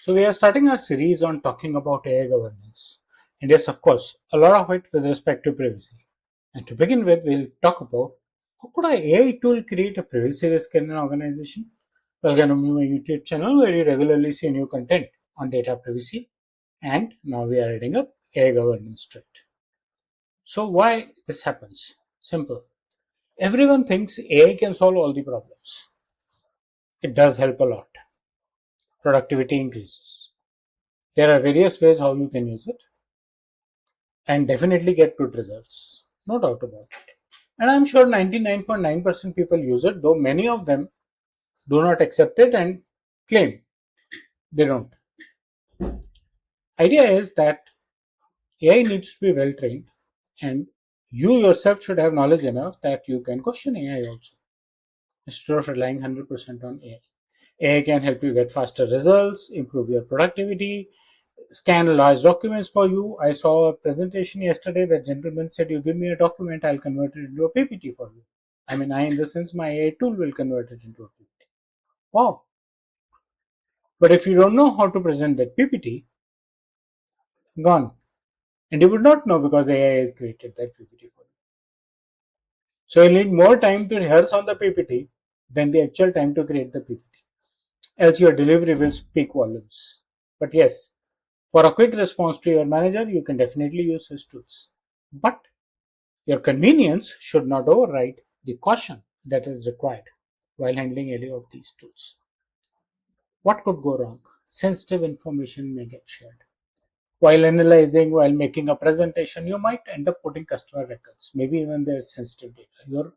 So we are starting our series on talking about AI governance. And yes, of course, a lot of it with respect to privacy. And to begin with, we'll talk about how could an AI tool create a privacy risk in an organization? Welcome to my YouTube channel where you regularly see new content on data privacy. And now we are adding up AI governance to it. So why this happens? Simple. Everyone thinks AI can solve all the problems. It does help a lot. Productivity increases. There are various ways how you can use it and definitely get good results. No doubt about it. And I'm sure 99.9% people use it, though many of them do not accept it and claim they don't. Idea is that AI needs to be well trained and you yourself should have knowledge enough that you can question AI also instead of relying 100% on AI. AI can help you get faster results, improve your productivity, scan large documents for you. I saw a presentation yesterday that gentleman said, "You give me a document, I'll convert it into a PPT for you." I mean, I, in the sense, my AI tool will convert it into a PPT. Wow. But if you don't know how to present that PPT, gone. And you would not know because AI has created that PPT for you. So you need more time to rehearse on the PPT than the actual time to create the PPT. Else your delivery will speak volumes. But yes, for a quick response to your manager, you can definitely use his tools. But your convenience should not override the caution that is required while handling any of these tools. What could go wrong? Sensitive information may get shared. While analyzing, while making a presentation, you might end up putting customer records, maybe even their sensitive data, your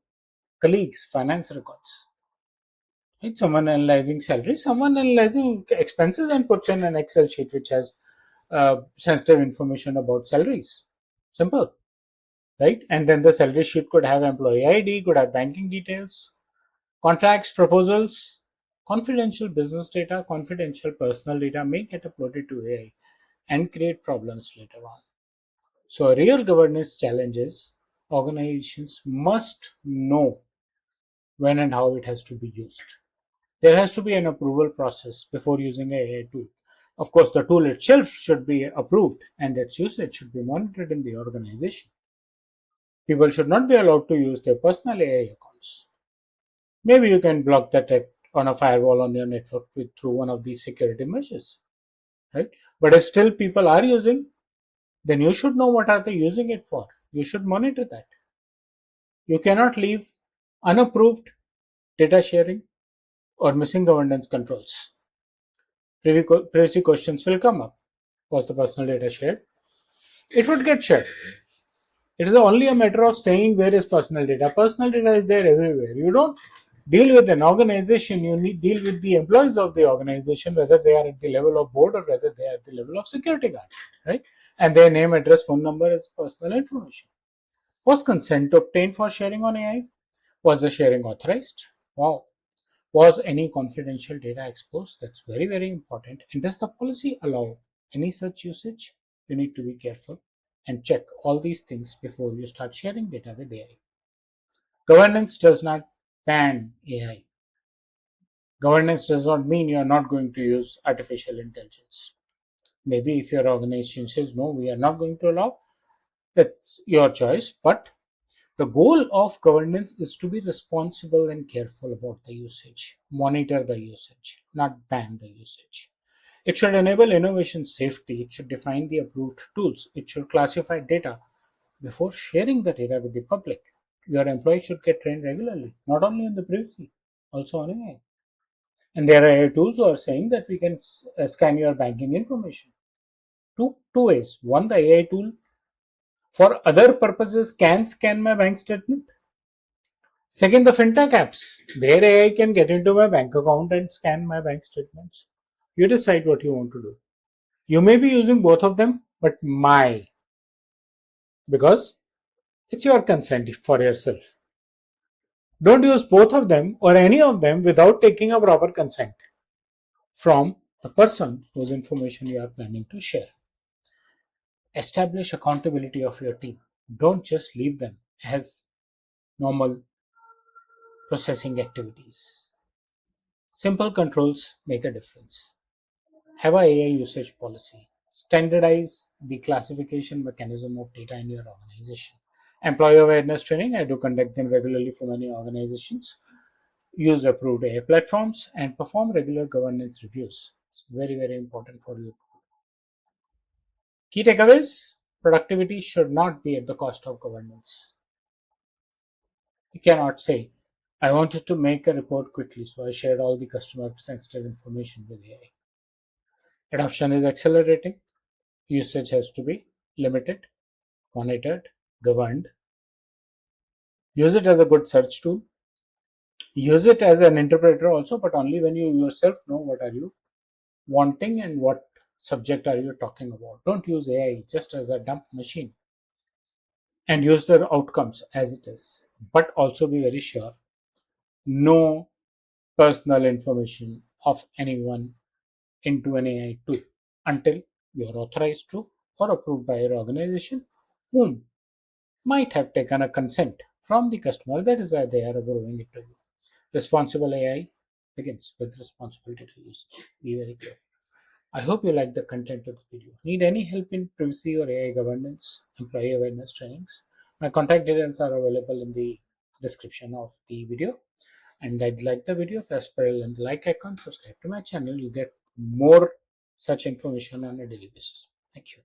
colleagues' finance records. Right? Someone analyzing salary, someone analyzing expenses and puts in an Excel sheet which has sensitive information about salaries. Simple, right? And then the salary sheet could have employee ID, could have banking details, contracts, proposals, confidential business data, confidential personal data may get uploaded to AI and create problems later on. So, a real governance challenge is organizations must know when and how it has to be used. There has to be an approval process before using a AI tool. Of course, the tool itself should be approved and its usage should be monitored in the organization. People should not be allowed to use their personal AI accounts. Maybe you can block that on a firewall on your network through one of these security measures, right? But if still people are using, then you should know what are they using it for. You should monitor that. You cannot leave unapproved data sharing or missing governance controls. Privacy questions will come up. Was the personal data shared? It would get shared. It is only a matter of saying where is personal data. Personal data is there everywhere. You don't deal with an organization, you need deal with the employees of the organization, whether they are at the level of board or whether they are at the level of security guard, right? And their name, address, phone number is personal information. Was consent obtained for sharing on AI? Was the sharing authorized? Wow. Was any confidential data exposed? That's very, very important. And does the policy allow any such usage? You need to be careful and check all these things before you start sharing data with AI. Governance does not ban AI. Governance does not mean you are not going to use artificial intelligence. Maybe if your organization says no, we are not going to allow, that's your choice. But the goal of governance is to be responsible and careful about the usage, monitor the usage, not ban the usage. It should enable innovation safety, it should define the approved tools, it should classify data before sharing the data with the public. Your employees should get trained regularly, not only on the privacy, also on AI. And there are AI tools who are saying that we can scan your banking information. Two ways. One, the AI tool for other purposes can scan my bank statement. Second, the fintech apps. Their AI can get into my bank account and scan my bank statements. You decide what you want to do. You may be using both of them, but because it's your consent for yourself. Don't use both of them or any of them without taking a proper consent from the person whose information you are planning to share. Establish accountability of your team. Don't just leave them as normal processing activities. Simple controls make a difference. Have a AI usage policy. Standardize the classification mechanism of data in your organization. Employee awareness training. I do conduct them regularly for many organizations. Use approved AI platforms and perform regular governance reviews. It's very, very important for you. Key takeaways: productivity should not be at the cost of governance. You cannot say, I wanted to make a report quickly, so I shared all the customer sensitive information with AI. Adoption is accelerating. Usage has to be limited, monitored, governed. Use it as a good search tool. Use it as an interpreter also, but only when you yourself know what are you wanting and what subject are you talking about. Don't use AI just as a dump machine, and use the outcomes as it is. But also be very sure no personal information of anyone into an AI tool until you are authorized to or approved by your organization, whom might have taken a consent from the customer. That is why they are approving it to you. Responsible AI begins with responsible data usage. Be very careful. I hope you like the content of the video. Need any help in privacy or AI governance, employee awareness trainings? My contact details are available in the description of the video. And I'd like the video, press bell and the like icon, subscribe to my channel. You get more such information on a daily basis. Thank you.